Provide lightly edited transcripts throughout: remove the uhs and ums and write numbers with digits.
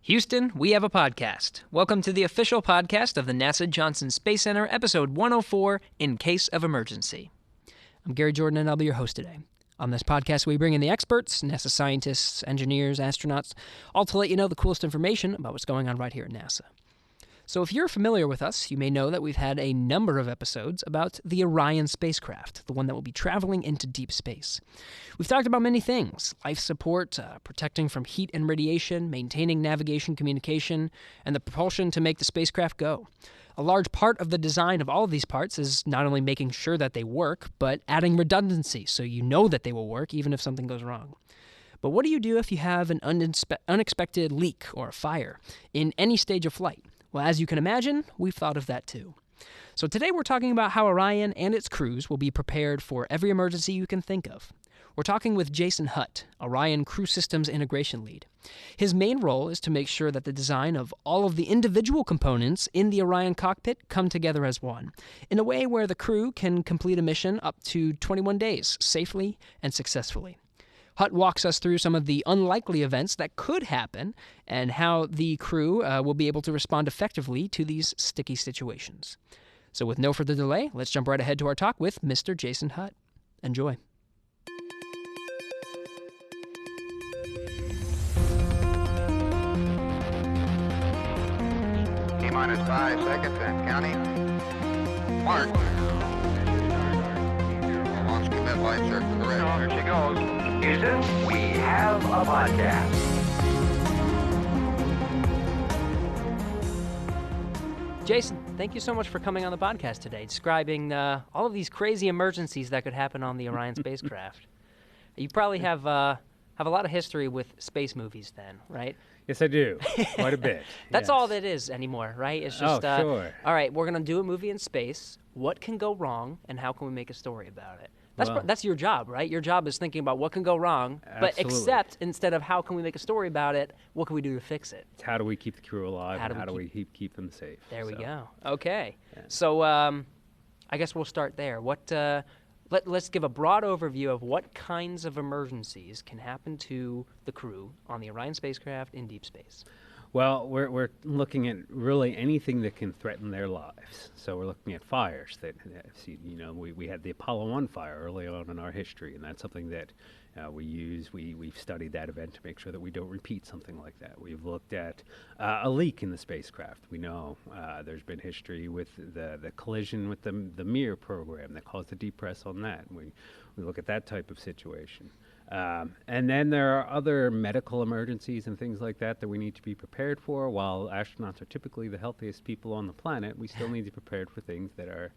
Houston, we have a podcast. Welcome to the official podcast of the NASA Johnson Space Center, episode 104, In Case of Emergency. I'm Gary Jordan, and I'll be your host today. On this podcast, we bring in the experts, NASA scientists, engineers, astronauts, all to let you know the coolest information about what's going on right here at NASA. So if you're familiar with us, you may know that we've had a number of episodes about the Orion spacecraft, the one that will be traveling into deep space. We've talked about many things: life support, protecting from heat and radiation, maintaining navigation communication, and the propulsion to make the spacecraft go. A large part of the design of all of these parts is not only making sure that they work, but adding redundancy so you know that they will work even if something goes wrong. But what do you do if you have an unexpected leak or a fire in any stage of flight? Well, as you can imagine, we've thought of that too. So today we're talking about how Orion and its crews will be prepared for every emergency you can think of. We're talking with Jason Hutt, Orion Crew Systems Integration Lead. His main role is to make sure that the design of all of the individual components in the Orion cockpit come together as one, in a way where the crew can complete a mission up to 21 days safely and successfully. Hutt walks us through some of the unlikely events that could happen and how the crew will be able to respond effectively to these sticky situations. So with no further delay, let's jump right ahead to our talk with Mr. Jason Hutt. Enjoy. T-minus 5 seconds and counting. Mark. Launch commit light circle correct. Here she goes. Houston, we have a podcast. Jason, thank you so much for coming on the podcast today, describing all of these crazy emergencies that could happen on the Orion spacecraft. You probably have a lot of history with space movies then, right? Yes, I do. Quite a bit. That's yes. all that is anymore, right? It's just, sure. All right, we're going to do a movie in space. What can go wrong, and how can we make a story about it? That's your job, right? Your job is thinking about what can go wrong, but except instead of how can we make a story about it, what can we do to fix it? How do we keep the crew alive, and how do we keep them safe? There we go. Okay. Yeah. So I guess we'll start there. Let's give a broad overview of what kinds of emergencies can happen to the crew on the Orion spacecraft in deep space. Well, we're looking at really anything that can threaten their lives. So we're looking at fires that, we had the Apollo 1 fire early on in our history, and that's something that we've studied that event to make sure that we don't repeat something like that. We've looked at a leak in the spacecraft. We know there's been history with the collision with the Mir program that caused the deep press on that. We look at that type of situation. And then there are other medical emergencies and things like that we need to be prepared for. While astronauts are typically the healthiest people on the planet, we still need to be prepared for things that are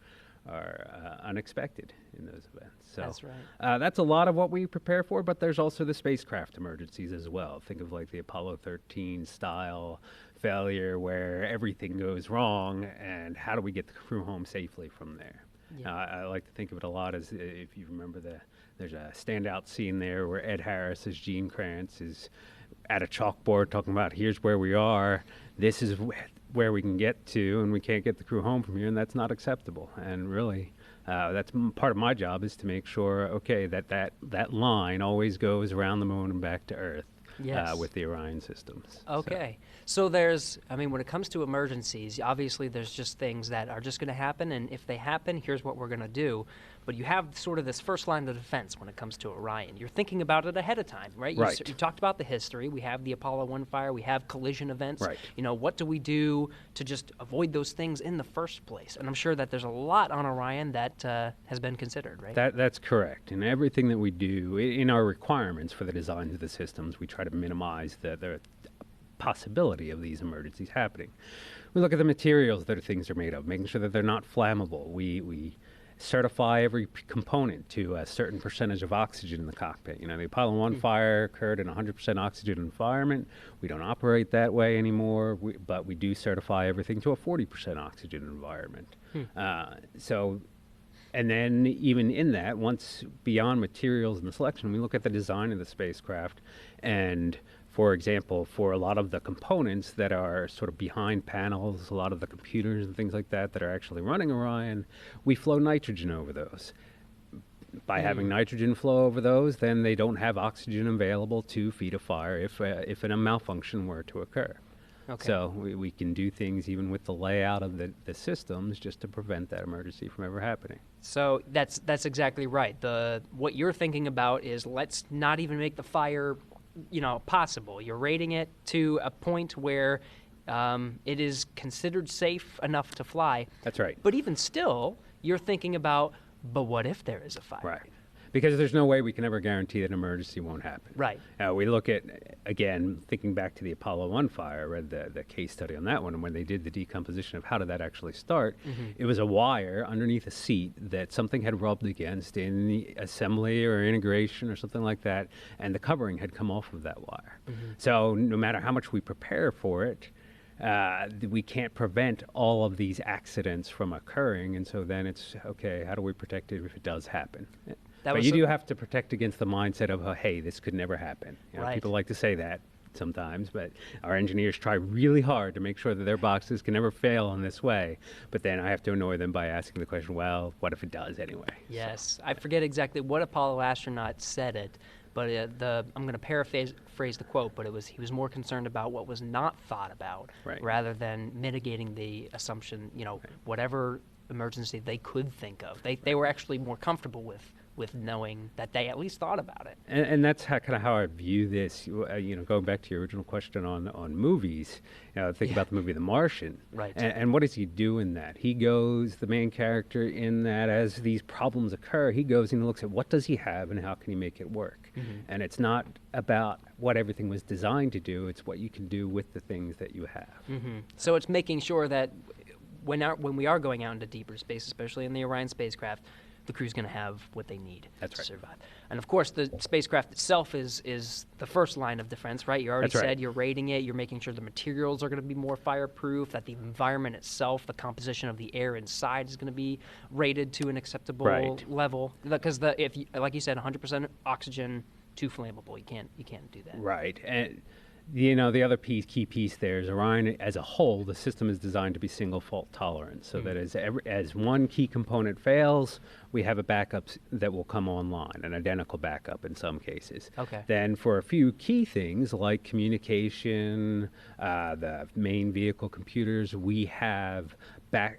unexpected in those events. So that's right. That's a lot of what we prepare for, but there's also the spacecraft emergencies as well. Think of like the Apollo 13 style failure where everything goes wrong, and how do we get the crew home safely from there? Yeah. I like to think of it a lot as, if you remember, there's a standout scene there where Ed Harris as Gene Kranz is at a chalkboard talking about, here's where we are, this is where we can get to, and we can't get the crew home from here, and that's not acceptable. And really, that's part of my job, is to make sure, okay, that line always goes around the moon and back to Earth. Yes. With the Orion systems. Okay. So when it comes to emergencies, obviously there's just things that are just going to happen, and if they happen, here's what we're going to do. But you have sort of this first line of defense when it comes to Orion. You're thinking about it ahead of time, right? Right. You talked about the history. We have the Apollo 1 fire. We have collision events. Right. What do we do to just avoid those things in the first place? And I'm sure that there's a lot on Orion that has been considered, right? That's correct. And everything that we do in our requirements for the designs of the systems, we try to minimize the possibility of these emergencies happening. We look at the materials that things are made of, making sure that they're not flammable. We certify every component to a certain percentage of oxygen in the cockpit. The Apollo 1 fire occurred in a 100% oxygen environment. We don't operate that way anymore, but we do certify everything to a 40% oxygen environment. And then even in that, once beyond materials and the selection, we look at the design of the spacecraft. And for example, for a lot of the components that are sort of behind panels, a lot of the computers and things like that are actually running Orion, we flow nitrogen over those. By having nitrogen flow over those, then they don't have oxygen available to feed a fire if a malfunction were to occur. Okay. So we can do things even with the layout of the systems just to prevent that emergency from ever happening. So that's exactly right. What you're thinking about is let's not even make the fire, possible. You're rating it to a point where it is considered safe enough to fly. That's right. But even still, you're thinking about, but what if there is a fire? Right. Because there's no way we can ever guarantee that an emergency won't happen. Right. We look at, again, thinking back to the Apollo 1 fire, I read the case study on that one, and when they did the decomposition of how did that actually start, it was a wire underneath a seat that something had rubbed against in the assembly or integration or something like that, and the covering had come off of that wire. So no matter how much we prepare for it, we can't prevent all of these accidents from occurring, and so then it's, okay, how do we protect it if it does happen? But you do have to protect against the mindset of, oh, hey, this could never happen. Right. People like to say that sometimes, but our engineers try really hard to make sure that their boxes can never fail in this way. But then I have to annoy them by asking the question, well, what if it does anyway? Yes. I forget exactly what Apollo astronaut said it, but I'm going to paraphrase the quote, but he was more concerned about what was not thought about rather than mitigating the assumption, whatever emergency they could think of. They were actually more comfortable with knowing that they at least thought about it. And that's kind of how I view this. Going back to your original question on movies, think about the movie The Martian. Right. And what does he do in that? He goes, the main character in that, as these problems occur, he goes and looks at what does he have and how can he make it work. And it's not about what everything was designed to do, it's what you can do with the things that you have. So it's making sure that when we are going out into deeper space, especially in the Orion spacecraft, the crew's going to have what they need to survive. And of course, the spacecraft itself is the first line of defense, right? You already said you're rating it, you're making sure the materials are going to be more fireproof, that the environment itself, the composition of the air inside is going to be rated to an acceptable level. Because if like you said, 100% oxygen, too flammable. You can't do that. Right. And the other key piece there is Orion as a whole, the system is designed to be single fault tolerant, so that as one key component fails, we have a backup that will come online, an identical backup in some cases. Okay. Then for a few key things like communication, the main vehicle computers, we have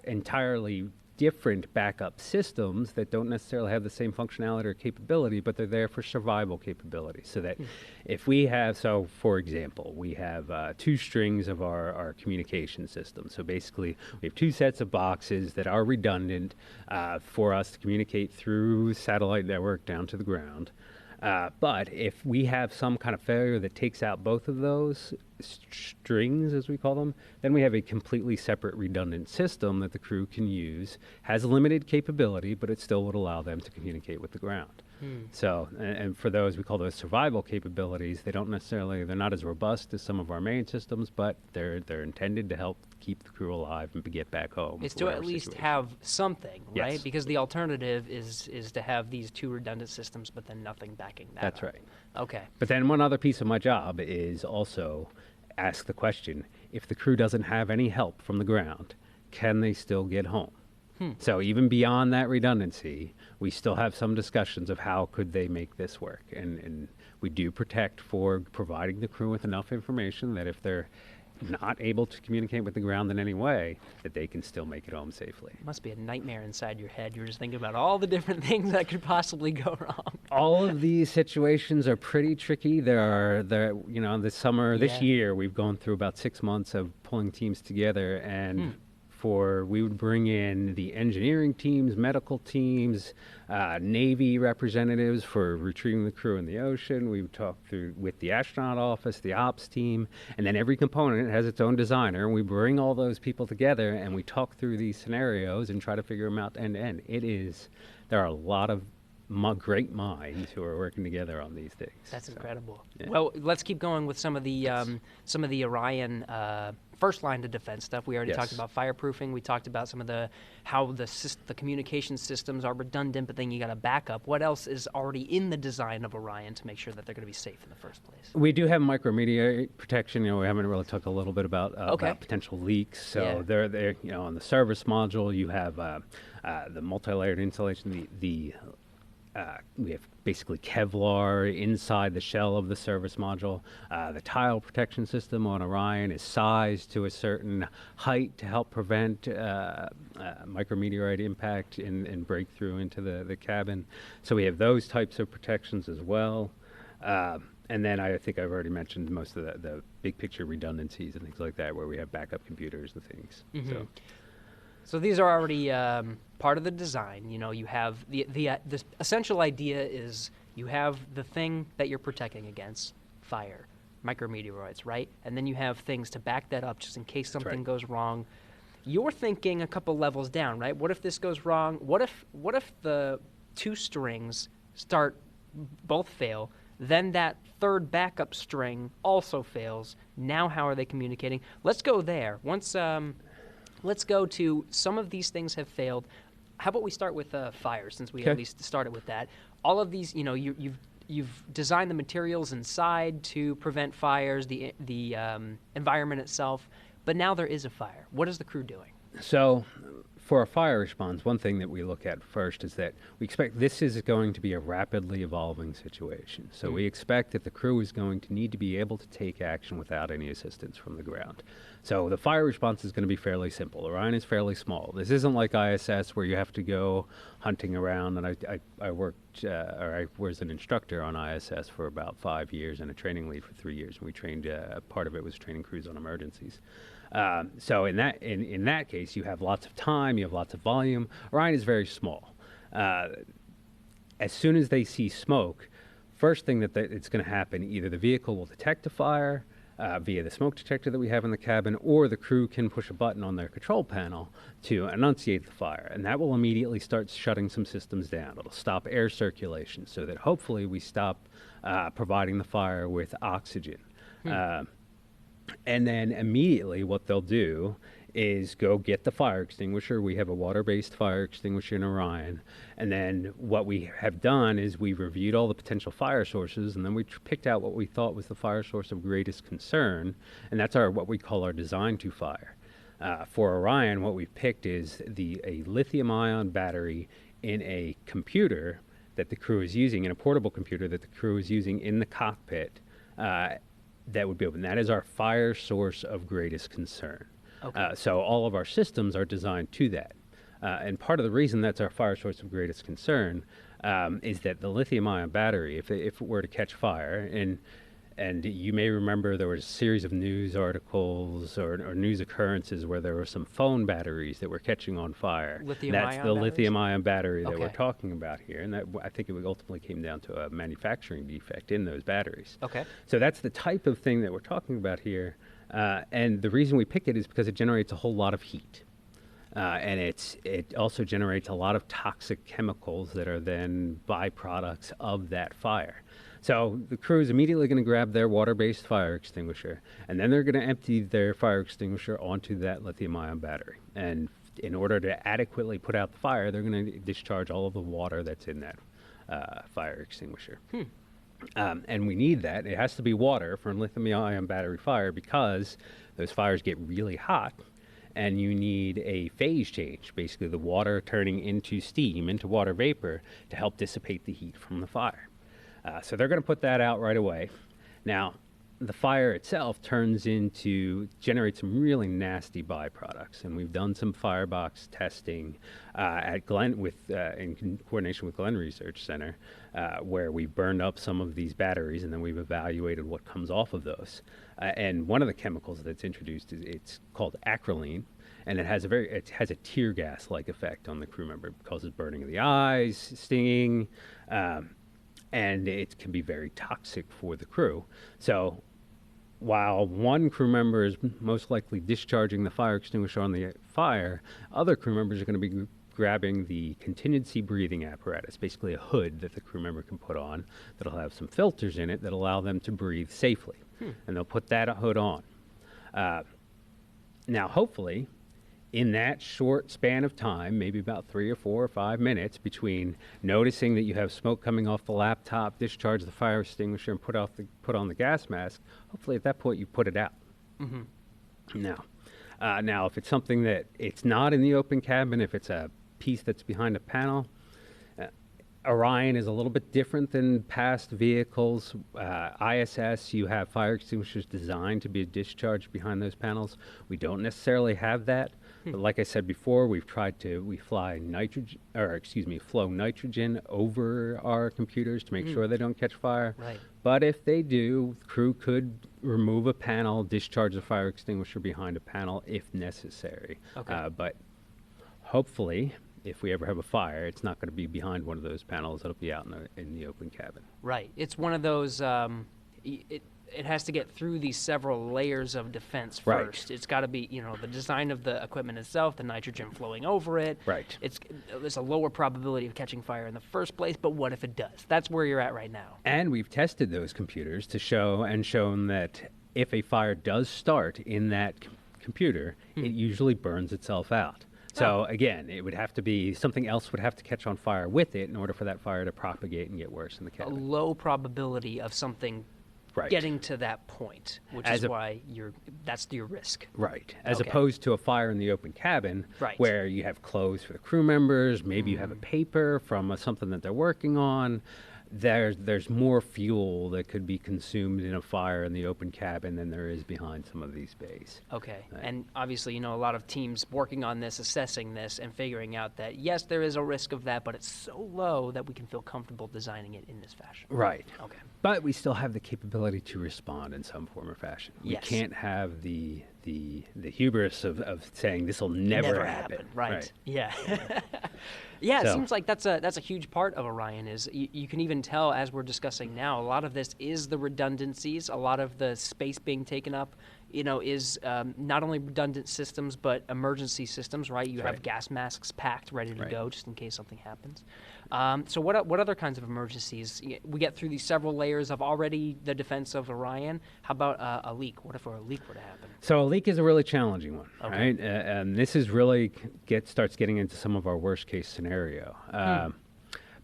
entirely different backup systems that don't necessarily have the same functionality or capability, but they're there for survival capability. So that if we have, for example, we have 2 strings of our communication system. So basically, we have 2 sets of boxes that are redundant for us to communicate through satellite network down to the ground. But if we have some kind of failure that takes out both of those strings, as we call them, then we have a completely separate redundant system that the crew can use, has limited capability, but it still would allow them to communicate with the ground. So, and for those, we call those survival capabilities. They're not as robust as some of our main systems, but they're intended to help keep the crew alive and get back home. It's to at least have something, right? Yes. Because the alternative is to have these 2 redundant systems, but then nothing backing that That's up. right. Okay. But then one other piece of my job is also ask the question, if the crew doesn't have any help from the ground, can they still get home? So even beyond that redundancy, we still have some discussions of how could they make this work. And we do protect for providing the crew with enough information that if they're not able to communicate with the ground in any way, that they can still make it home safely. It must be a nightmare inside your head. You're just thinking about all the different things that could possibly go wrong. All of these situations are pretty tricky. This summer, this year, we've gone through about 6 months of pulling teams together, and we would bring in the engineering teams, medical teams, Navy representatives for retrieving the crew in the ocean. We would talk through with the astronaut office, the ops team, and then every component has its own designer. And we bring all those people together and we talk through these scenarios and try to figure them out end to end. There are a lot of great minds who are working together on these things. That's incredible. Yeah. Well, let's keep going with some of the Orion first line of defense stuff. We already talked about fireproofing. We talked about some of how the communication systems are redundant, but then you got a backup. What else is already in the design of Orion to make sure that they're going to be safe in the first place? We do have micromedia protection. We haven't really talked a little bit about potential leaks. So they're on the service module, you have the multi-layered insulation, the we have basically Kevlar inside the shell of the service module. The tile protection system on Orion is sized to a certain height to help prevent micrometeorite impact and breakthrough into the cabin. So we have those types of protections as well. And then I think I've already mentioned most of the big picture redundancies and things like that, where we have backup computers and things. So these are already part of the design. You know, you have the essential idea is you have the thing that you're protecting against, fire, micrometeoroids, right? And then you have things to back that up just in case something goes wrong. You're thinking a couple levels down, right? What if this goes wrong? What if the two strings both fail? Then that third backup string also fails. Now how are they communicating? Let's go there. Let's go to some of these things have failed. How about we start with fire, since we at least started with that. All of these, you know, you've designed the materials inside to prevent fires, the environment itself, but now there is a fire. What is the crew doing? So for a fire response, one thing that we look at first is that we expect this is going to be a rapidly evolving situation. So we expect that the crew is going to need to be able to take action without any assistance from the ground. So the fire response is going to be fairly simple. Orion is fairly small. This isn't like ISS where you have to go hunting around. And I worked, or I was an instructor on ISS for about 5 years and a training lead for 3 years. And we trained, part of it was training crews on emergencies. So in that case, you have lots of time, you have lots of volume. Orion is very small. As soon as they see smoke, first thing that it's going to happen, either the vehicle will detect a fire via the smoke detector that we have in the cabin, or the crew can push a button on their control panel to enunciate the fire, and that will immediately start shutting some systems down. It'll stop air circulation so that hopefully we stop providing the fire with oxygen. And then immediately what they'll do is go get the fire extinguisher. We have a water-based fire extinguisher in Orion. And then what we have done is we've reviewed all the potential fire sources, and then we picked out what we thought was the fire source of greatest concern, and that's what we call our design to fire. For Orion, what we've picked is a lithium-ion battery in a computer that the crew is using, in a portable computer that the crew is using in the cockpit, that would be open. That is our fire source of greatest concern. Okay. So all of our systems are designed to that. And part of the reason that's our fire source of greatest concern is that the lithium-ion battery, if it were to catch fire, and you may remember there was a series of news articles or news occurrences where there were some phone batteries that were catching on fire. That's the lithium-ion battery that we're talking about here, and that I think it ultimately came down to a manufacturing defect in those batteries. Okay. So that's the type of thing that we're talking about here, and the reason we picked it is because it generates a whole lot of heat. And it also generates a lot of toxic chemicals that are then byproducts of that fire. So the crew is immediately going to grab their water-based fire extinguisher, and then they're going to empty their fire extinguisher onto that lithium-ion battery. And in order to adequately put out the fire, they're going to discharge all of the water that's in that fire extinguisher. And we need that. It has to be water for a lithium-ion battery fire because those fires get really hot, and you need a phase change, basically the water turning into steam, into water vapor, to help dissipate the heat from the fire. So they're going to put that out right away. Now, the fire itself generates some really nasty byproducts, and we've done some firebox testing at Glenn in coordination with Glenn Research Center, where we burned up some of these batteries, and then we've evaluated what comes off of those. And one of the chemicals that's introduced it's called acrolein, and it has a tear gas-like effect on the crew member. It causes burning of the eyes, stinging. And it can be very toxic for the crew. So while one crew member is most likely discharging the fire extinguisher on the fire, other crew members are going to be grabbing the contingency breathing apparatus, basically a hood that the crew member can put on that'll have some filters in it that allow them to breathe safely. And they'll put that hood on. Now, hopefully, in that short span of time, maybe about 3 or 4 or 5 minutes between noticing that you have smoke coming off the laptop, discharge the fire extinguisher, and put on the gas mask, hopefully at that point you put it out. Now, if it's something that it's not in the open cabin, if it's a piece that's behind a panel, Orion is a little bit different than past vehicles. ISS, you have fire extinguishers designed to be discharged behind those panels. We don't necessarily have that. But like I said before, we fly nitrogen, or excuse me, flow nitrogen over our computers to make sure they don't catch fire. Right. But if they do, the crew could remove a panel, discharge the fire extinguisher behind a panel if necessary. Okay. But hopefully, if we ever have a fire, it's not going to be behind one of those panels. It'll be out in the open cabin. Right. It's one of those. It has to get through these several layers of defense Right. first. It's got to be, the design of the equipment itself, the nitrogen flowing over it. Right. There's a lower probability of catching fire in the first place, but what if it does? That's where you're at right now. And we've tested those computers to shown that if a fire does start in that computer, it usually burns itself out. So again, it would have to be something else would have to catch on fire with it in order for that fire to propagate and get worse in the A cabin. low probability of something Right. getting to that point, which As is a- why that's your risk. Right. As Okay. opposed to a fire in the open cabin, Right. where you have clothes for the crew members, maybe you have a paper from something that they're working on. There's more fuel that could be consumed in a fire in the open cabin than there is behind some of these bays. Okay. Right. And obviously, a lot of teams working on this, assessing this, and figuring out that, yes, there is a risk of that, but it's so low that we can feel comfortable designing it in this fashion. Right. Okay. But we still have the capability to respond in some form or fashion. Yes. We can't have the hubris of saying this will never happen. Right. Yeah. Yeah, it So- seems like that's a huge part of Orion. Is you can even tell as we're discussing now. A lot of this is the redundancies. A lot of the space being taken up, is not only redundant systems but emergency systems. Right. You have Right. gas masks packed, ready to Right. go, just in case something happens. So what other kinds of emergencies? We get through these several layers of already the defense of Orion. How about a leak? What if a leak were to happen? So a leak is a really challenging one, Okay. right? And this is really starts getting into some of our worst case scenario.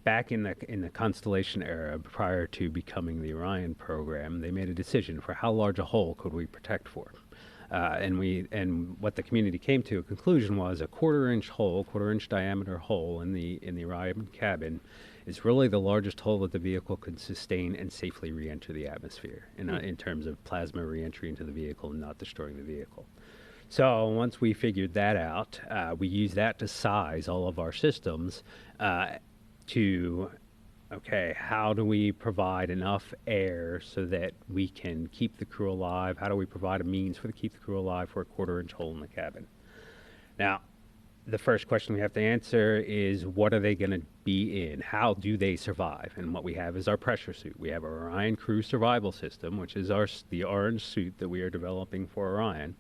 Back in the Constellation era, prior to becoming the Orion program, they made a decision for how large a hole could we protect for. And what the community came to a conclusion was a quarter-inch diameter hole in the Orion cabin is really the largest hole that the vehicle could sustain and safely re-enter the atmosphere in terms of plasma re-entry into the vehicle and not destroying the vehicle. So once we figured that out, we used that to size all of our systems how do we provide enough air so that we can keep the crew alive? How do we provide a means to keep the crew alive for a quarter-inch hole in the cabin? Now, the first question we have to answer is, what are they going to be in? How do they survive? And what we have is our pressure suit. We have our Orion Crew Survival System, which is the orange suit that we are developing for Orion,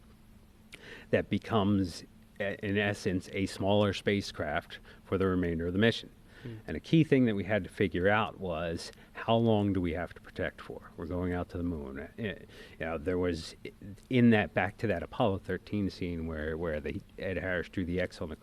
that becomes, in essence, a smaller spacecraft for the remainder of the mission. And a key thing that we had to figure out was, how long do we have to protect for? We're going out to the moon. There was, back to that Apollo 13 scene where Ed Harris drew the X on the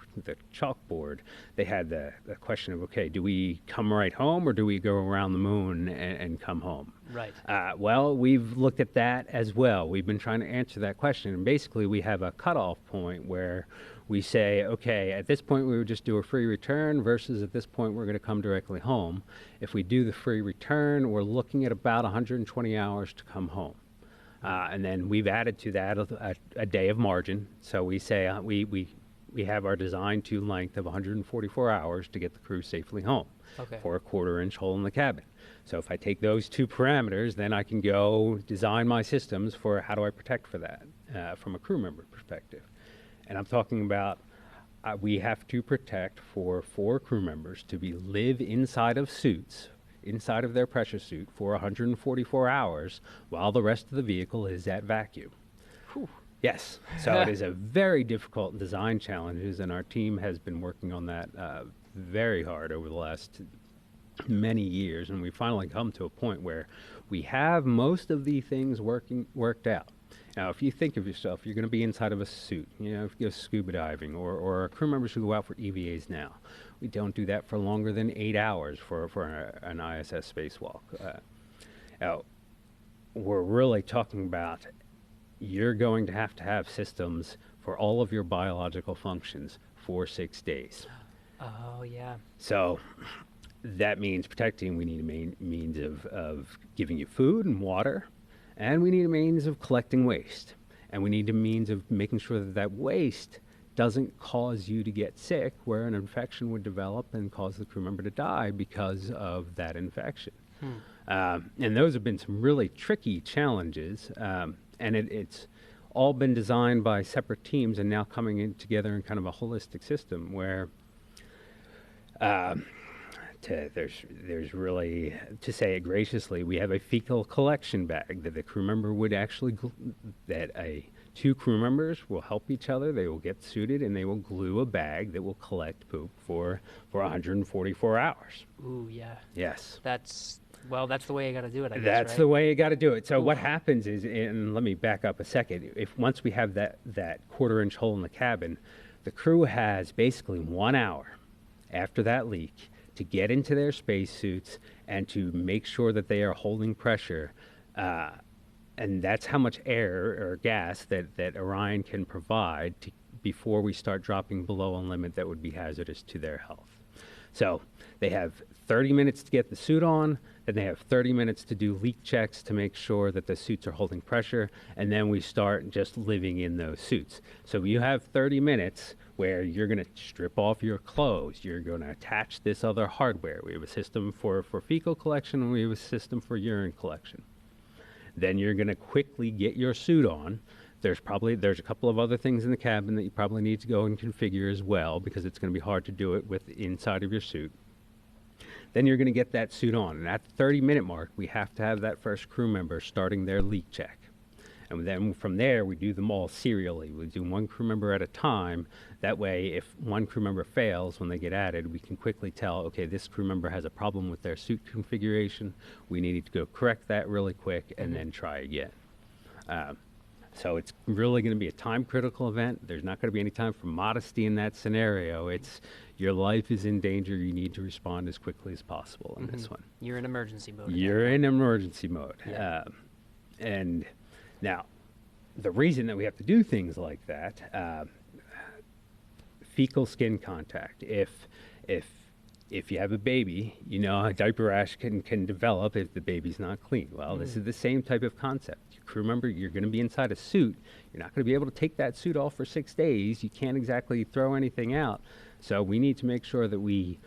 chalkboard, they had the question of, okay, do we come right home or do we go around the moon and come home? Right. Well, we've looked at that as well. We've been trying to answer that question. And basically, we have a cutoff point where we say, okay, at this point we would just do a free return versus at this point we're going to come directly home. If we do the free return, we're looking at about 120 hours to come home. And then we've added to that a day of margin. So we say we have our design to length of 144 hours to get the crew safely home for a quarter-inch hole in the cabin. So if I take those two parameters, then I can go design my systems for how do I protect for that from a crew member perspective. And I'm talking about we have to protect for 4 crew members to live inside of suits, inside of their pressure suit for 144 hours while the rest of the vehicle is at vacuum. Whew. Yes. So it is a very difficult design challenge, and our team has been working on that very hard over the last many years, and we finally come to a point where we have most of the things worked out. Now, if you think of yourself, you're going to be inside of a suit, if you go scuba diving, or crew members who go out for EVAs now. We don't do that for longer than 8 hours for an ISS spacewalk. Now, we're really talking about you're going to have systems for all of your biological functions for 6 days. Oh, yeah. So that means protecting. We need a means of giving you food and water, and we need a means of collecting waste. And we need a means of making sure that that waste doesn't cause you to get sick, where an infection would develop and cause the crew member to die because of that infection. And those have been some really tricky challenges, and it's all been designed by separate teams and now coming in together in kind of a holistic system where there's really, to say it graciously, we have a fecal collection bag that the crew member would actually, two crew members will help each other. They will get suited and they will glue a bag that will collect poop for 144 hours. Ooh, yeah. Yes. That's the way I got to do it, I guess, That's right? the way you got to do it. So Ooh. what happens is, and let me back up a second, if once we have that quarter-inch hole in the cabin, the crew has basically 1 hour after that leak to get into their spacesuits and to make sure that they are holding pressure. And that's how much air or gas that Orion can provide before we start dropping below a limit that would be hazardous to their health. So they have 30 minutes to get the suit on, then they have 30 minutes to do leak checks to make sure that the suits are holding pressure, and then we start just living in those suits. So you have 30 minutes where you're going to strip off your clothes, you're going to attach this other hardware. We have a system for fecal collection, and we have a system for urine collection. Then you're going to quickly get your suit on. There's a couple of other things in the cabin that you probably need to go and configure as well, because it's going to be hard to do it with inside of your suit. Then you're going to get that suit on, and at the 30-minute mark, we have to have that first crew member starting their leak check. And then from there, we do them all serially. We do one crew member at a time. That way, if one crew member fails when they get added, we can quickly tell, okay, this crew member has a problem with their suit configuration. We need to go correct that really quick and then try again. So it's really going to be a time-critical event. There's not going to be any time for modesty in that scenario. It's your life is in danger. You need to respond as quickly as possible in this one. You're in emergency mode. You're in emergency mode. Yeah. And now, the reason that we have to do things like that, fecal skin contact. If you have a baby, you know, a diaper rash can develop if the baby's not clean. Well, this is the same type of concept. Your crew member, you're going to be inside a suit. You're not going to be able to take that suit off for 6 days. You can't exactly throw anything out. So we need to make sure that we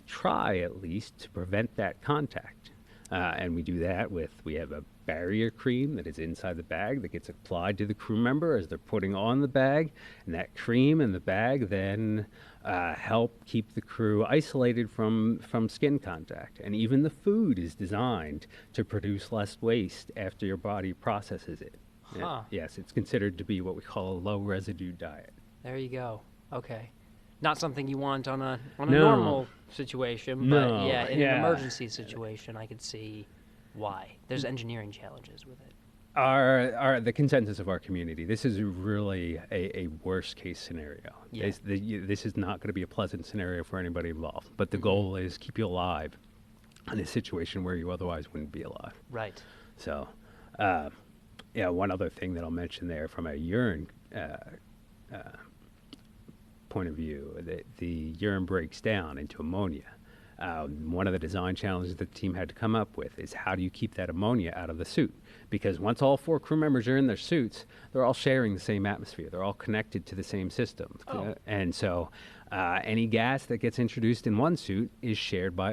try at least to prevent that contact. And we do that we have a barrier cream that is inside the bag that gets applied to the crew member as they're putting on the bag. And that cream and the bag then help keep the crew isolated from skin contact. And even the food is designed to produce less waste after your body processes it. Huh. Yes, it's considered to be what we call a low residue diet. There you go. Okay. Not something you want on a No. normal situation, but No, yeah, in yeah. an emergency situation, I could see why. There's engineering challenges with it. The consensus of our community, this is really a worst case scenario. Yeah. This is not going to be a pleasant scenario for anybody involved, but the goal is keep you alive in a situation where you otherwise wouldn't be alive. Right. So, one other thing that I'll mention there from a urine point of view, that the urine breaks down into ammonia. One of the design challenges that the team had to come up with is how do you keep that ammonia out of the suit? Because once all 4 crew members are in their suits, they're all sharing the same atmosphere. They're all connected to the same system. And so any gas that gets introduced in one suit is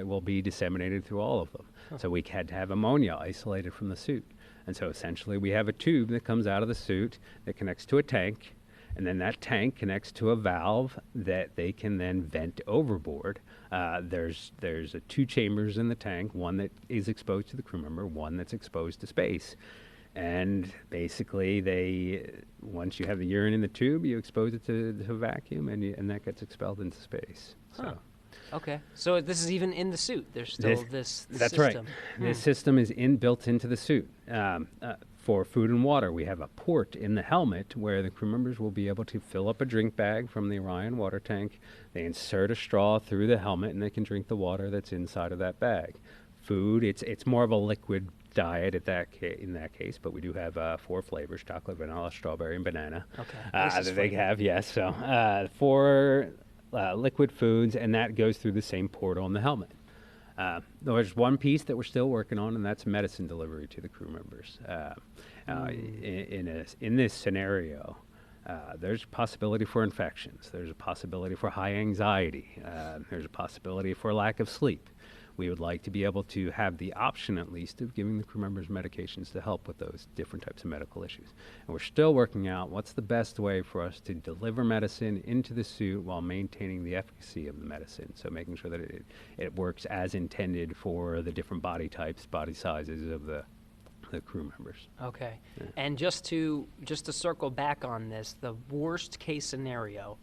will be disseminated through all of them. So we had to have ammonia isolated from the suit. And so essentially we have a tube that comes out of the suit that connects to a tank, and then that tank connects to a valve that they can then vent overboard. There's 2 chambers in the tank, one that is exposed to the crew member, one that's exposed to space. And basically, once you have the urine in the tube, you expose it to vacuum, and that gets expelled into space. So. Huh. Okay. So this is even in the suit. There's still this That's system. right. This system is built into the suit. For food and water, we have a port in the helmet where the crew members will be able to fill up a drink bag from the Orion water tank. They insert a straw through the helmet, and they can drink the water that's inside of that bag. Food, it's more of a liquid diet in that case, but we do have 4 flavors: chocolate, vanilla, strawberry, and banana. Okay. That they have, yes. So 4 liquid foods, and that goes through the same port on the helmet. There's one piece that we're still working on, and that's medicine delivery to the crew members. In this scenario, there's a possibility for infections. There's a possibility for high anxiety. There's a possibility for lack of sleep. We would like to be able to have the option, at least, of giving the crew members medications to help with those different types of medical issues. And we're still working out what's the best way for us to deliver medicine into the suit while maintaining the efficacy of the medicine. So making sure that it works as intended for the different body types, body sizes of the crew members. Okay. Yeah. And just to circle back on this, the worst case scenario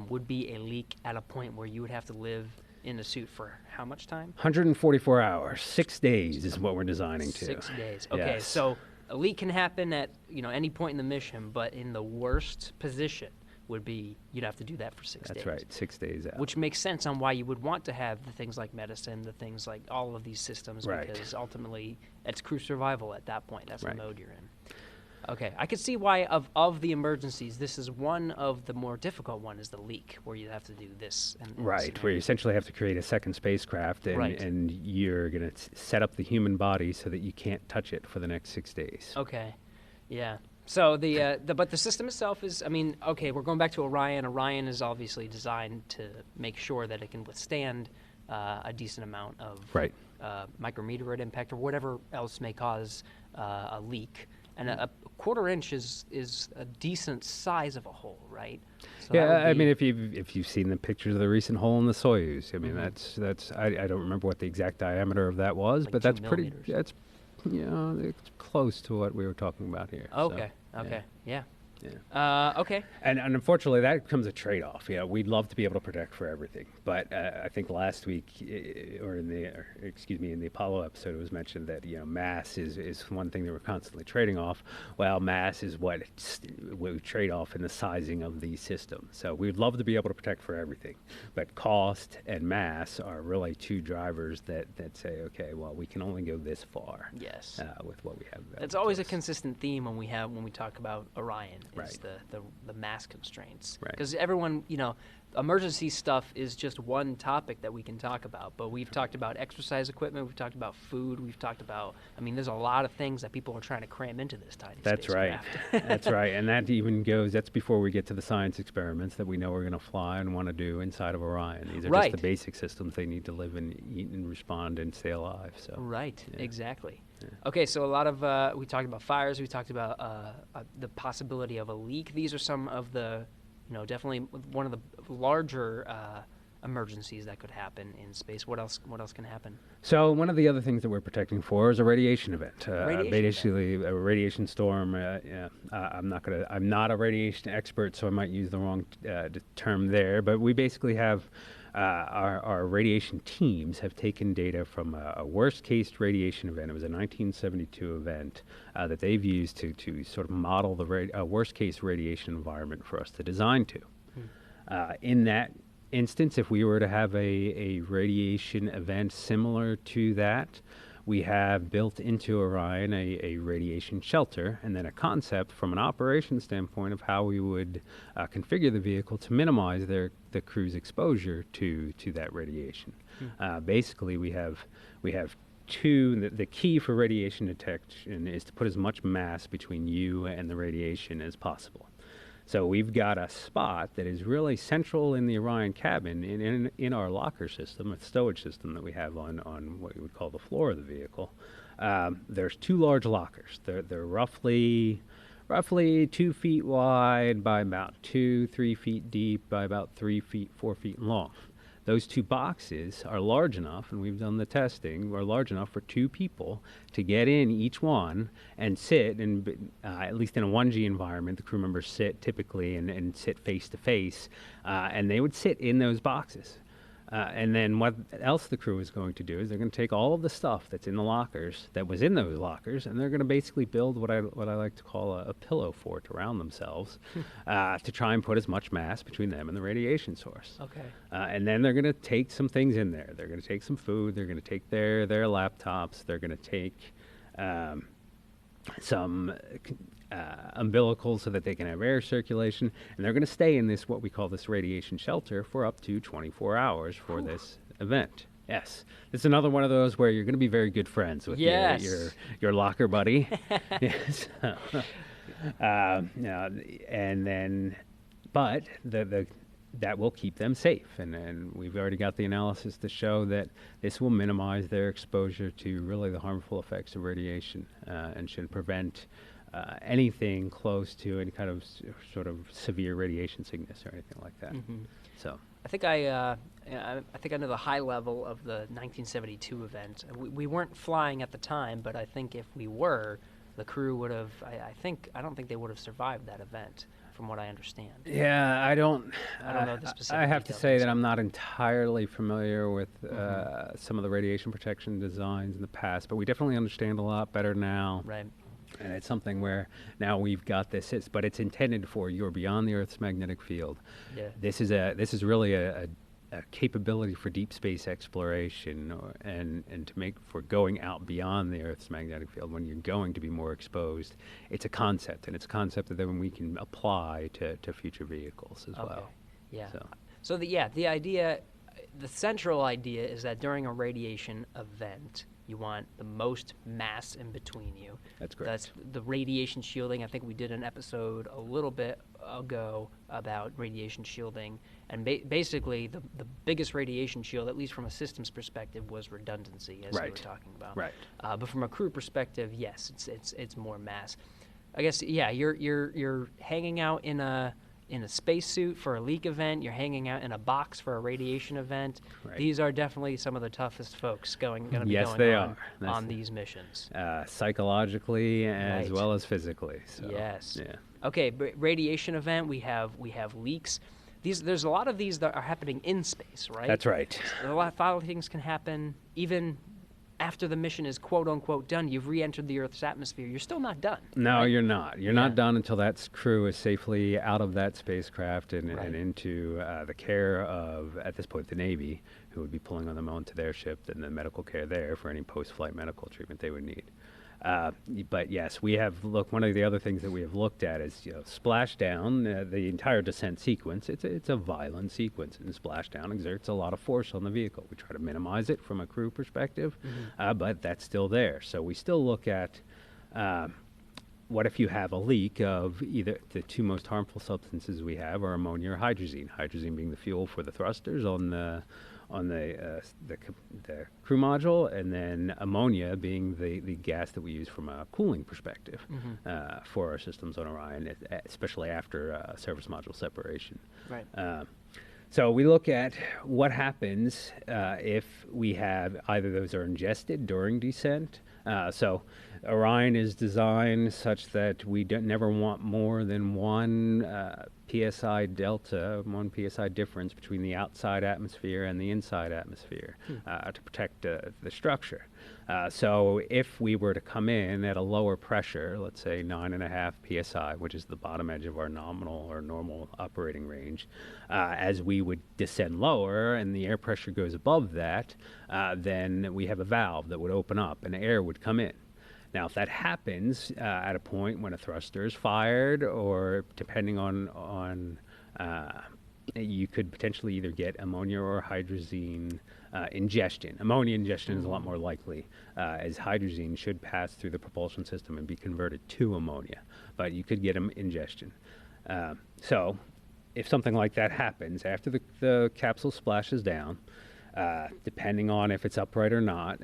would be a leak at a point where you would have to live in the suit for how much time? 144 hours. 6 days is what we're designing to. 6 days. Okay, yes. So a leak can happen at any point in the mission, but in the worst position would be you'd have to do that for 6 days. That's right, 6 days out. Which makes sense on why you would want to have the things like medicine, the things like all of these systems, right. Because ultimately it's crew survival at that point. That's right. the mode you're in. Okay, I could see why of the emergencies, this is one of the more difficult one is the leak, where you have to do this. Right, where you essentially have to create a second spacecraft, and, right. and you're going to set up the human body so that you can't touch it for the next 6 days. Okay, yeah. So but the system itself is, okay, we're going back to Orion. Orion is obviously designed to make sure that it can withstand a decent amount of right. Micrometeorite impact or whatever else may cause a leak. And a quarter inch is a decent size of a hole, right? So yeah, if you've seen the pictures of the recent hole in the Soyuz, mm-hmm. that's I don't remember what the exact diameter of that was, like but that's 2 pretty. millimeters. That's it's close to what we were talking about here. Okay. So, okay. Yeah. Yeah. Okay. And unfortunately, that comes a trade-off. We'd love to be able to protect for everything, but I think last week, in the Apollo episode, it was mentioned that mass is one thing that we're constantly trading off. Well, mass is what we trade off in the sizing of these systems. So we'd love to be able to protect for everything, but cost and mass are really two drivers that say, okay, well, we can only go this far. Yes. With what we have. It's always a consistent theme when we talk about Orion. Right. Is the mass constraints. Right. Because everyone, emergency stuff is just one topic that we can talk about. But we've talked about exercise equipment, we've talked about food, we've talked about, there's a lot of things that people are trying to cram into this tiny spacecraft. Right. That's right. And that even that's before we get to the science experiments that we know we're going to fly and want to do inside of Orion. These are right. just the basic systems they need to live and eat and respond and stay alive. So. Right, yeah. Exactly. Yeah. Okay, so a lot of, we talked about fires, we talked about the possibility of a leak. These are some of the, definitely one of the larger emergencies that could happen in space. What else can happen? So one of the other things that we're protecting for is a radiation event. Basically, a radiation storm. I'm not a radiation expert, so I might use the wrong term there. But we basically have our radiation teams have taken data from a worst-case radiation event. It was a 1972 event that they've used to sort of model the worst-case radiation environment for us to design to. In that instance, if we were to have a radiation event similar to that, we have built into Orion a radiation shelter and then a concept from an operations standpoint of how we would configure the vehicle to minimize the crew's exposure to that radiation. Basically, we have two. The key for radiation detection is to put as much mass between you and the radiation as possible. So we've got a spot that is really central in the Orion cabin in our locker system, a stowage system that we have on what you would call the floor of the vehicle. There's two large lockers. They're roughly 2 feet wide by about 2-3 feet deep by about 4 feet long. Those two boxes are large enough, and we've done the testing, are large enough for 2 people to get in each one and sit, and at least in a 1G environment, the crew members sit typically and sit face to face, and they would sit in those boxes. And then what else the crew is going to do is they're going to take all of the stuff that's in the lockers, that was in those lockers, and they're going to basically build what I like to call a pillow fort around themselves to try and put as much mass between them and the radiation source. Okay. And then they're going to take some things in there. They're going to take some food. They're going to take their laptops. They're going to take some umbilicals so that they can have air circulation, and they're going to stay in this, what we call this radiation shelter, for up to 24 hours for this event. Yes, it's another one of those where you're going to be very good friends with Yes. your locker buddy. Yes. Yeah, and then, but that will keep them safe, and we've already got the analysis to show that this will minimize their exposure to really the harmful effects of radiation, and should prevent anything close to any kind of sort of severe radiation sickness or anything like that. So. I think I think I know the high level of the 1972 event. We weren't flying at the time, but I think if we were, the crew would have. I don't think they would have survived that event, from what I understand. Yeah, I don't know the specific I have to details say that myself. I'm not entirely familiar with some of the radiation protection designs in the past, but we definitely understand a lot better now. Right. And it's something where now we've got this, but it's intended for you're beyond the Earth's magnetic field. Yeah. This is really a capability for deep space exploration, and to make for going out beyond the Earth's magnetic field when you're going to be more exposed. It's a concept, and it's a concept that then we can apply to future vehicles as well. Yeah. So The idea, the central idea is that during a radiation event, you want the most mass in between you. That's correct. That's the radiation shielding. I think we did an episode a little bit ago about radiation shielding. And basically, the biggest radiation shield, at least from a systems perspective, was redundancy, as we were talking about. Right. But from a crew perspective, yes, it's more mass. I guess, yeah, you're hanging out in a spacesuit for a leak event. You're hanging out in a box for a radiation event. Right. These are definitely some of the toughest folks going to be Yes, going they on are. these missions. Psychologically as Right. well as physically. So, Yes. Yeah. Okay, radiation event. We have leaks. There's a lot of these that are happening in space, right? That's right. A lot of things can happen even after the mission is quote unquote done. You've re-entered the Earth's atmosphere. You're still not done. No, right? you're not. You're not done until that crew is safely out of that spacecraft and into the care of, at this point, the Navy, who would be pulling them onto their ship, and the medical care there for any post-flight medical treatment they would need. But yes, we have one of the other things that we have looked at is splashdown. The entire descent sequence. It's a violent sequence, and splashdown exerts a lot of force on the vehicle. We try to minimize it from a crew perspective, but that's still there. So we still look at what if you have a leak of either the two most harmful substances we have are ammonia or hydrazine. Hydrazine being the fuel for the thrusters on the crew module, and then ammonia being the gas that we use from a cooling perspective for our systems on Orion, especially after service module separation. Right. So we look at what happens if we have either those are ingested during descent. So Orion is designed such that we never want more than one PSI delta, one PSI difference between the outside atmosphere and the inside atmosphere to protect the structure. So if we were to come in at a lower pressure, let's say 9.5 PSI, which is the bottom edge of our nominal or normal operating range, as we would descend lower and the air pressure goes above that, then we have a valve that would open up and air would come in. Now, if that happens at a point when a thruster is fired, or depending on you could potentially either get ammonia or hydrazine ingestion. Ammonia ingestion is a lot more likely, as hydrazine should pass through the propulsion system and be converted to ammonia, but you could get ingestion. So if something like that happens after the capsule splashes down, depending on if it's upright or not,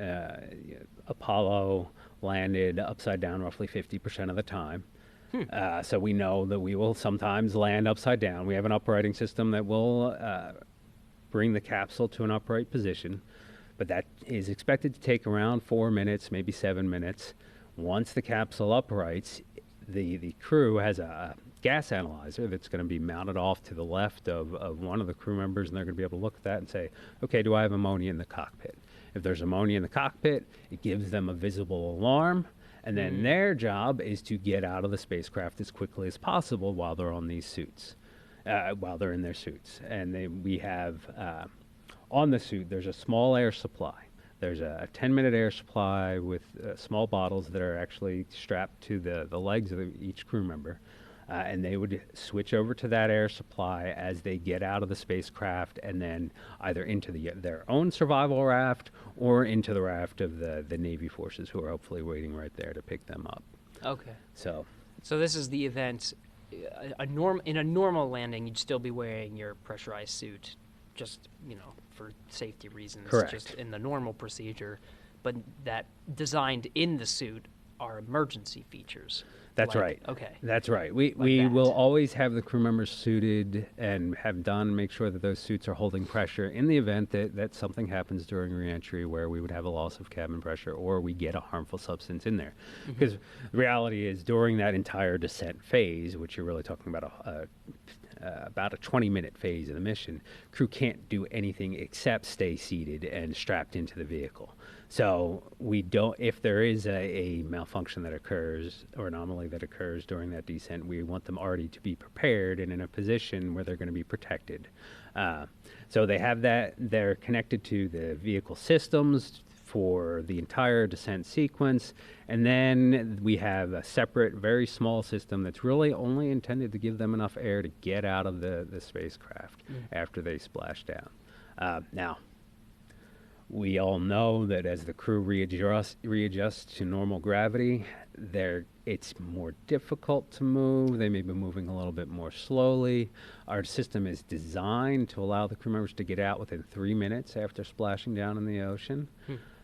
Apollo landed upside down roughly 50% of the time. So we know that we will sometimes land upside down. We have an uprighting system that will bring the capsule to an upright position, but that is expected to take around 4 minutes, maybe 7 minutes. Once the capsule uprights, the crew has a gas analyzer that's going to be mounted off to the left of one of the crew members, and they're going to be able to look at that and say, okay, do I have ammonia in the cockpit? If there's ammonia in the cockpit, it gives them a visible alarm, and then their job is to get out of the spacecraft as quickly as possible while they're on these suits, while they're in their suits. And we have, on the suit, there's a small air supply. There's a 10-minute air supply with small bottles that are actually strapped to the legs of each crew member. and they would switch over to that air supply as they get out of the spacecraft, and then either into their own survival raft or into the raft of the Navy forces, who are hopefully waiting right there to pick them up. Okay. So this is the event. In a normal landing, you'd still be wearing your pressurized suit, just for safety reasons. Correct. Just in the normal procedure, but that designed in the suit are emergency features. That's right. Okay. That's right. We will always have the crew members suited and make sure that those suits are holding pressure in the event that something happens during reentry where we would have a loss of cabin pressure or we get a harmful substance in there. Because the reality is during that entire descent phase, which you're really talking about about a 20-minute phase of the mission, crew can't do anything except stay seated and strapped into the vehicle. So if there is a malfunction that occurs or anomaly that occurs during that descent, we want them already to be prepared and in a position where they're going to be protected. So they have that, they're connected to the vehicle systems for the entire descent sequence, and then we have a separate, very small system that's really only intended to give them enough air to get out of the spacecraft after they splash down. Now, we all know that as the crew readjusts to normal gravity, it's more difficult to move. They may be moving a little bit more slowly. Our system is designed to allow the crew members to get out within 3 minutes after splashing down in the ocean.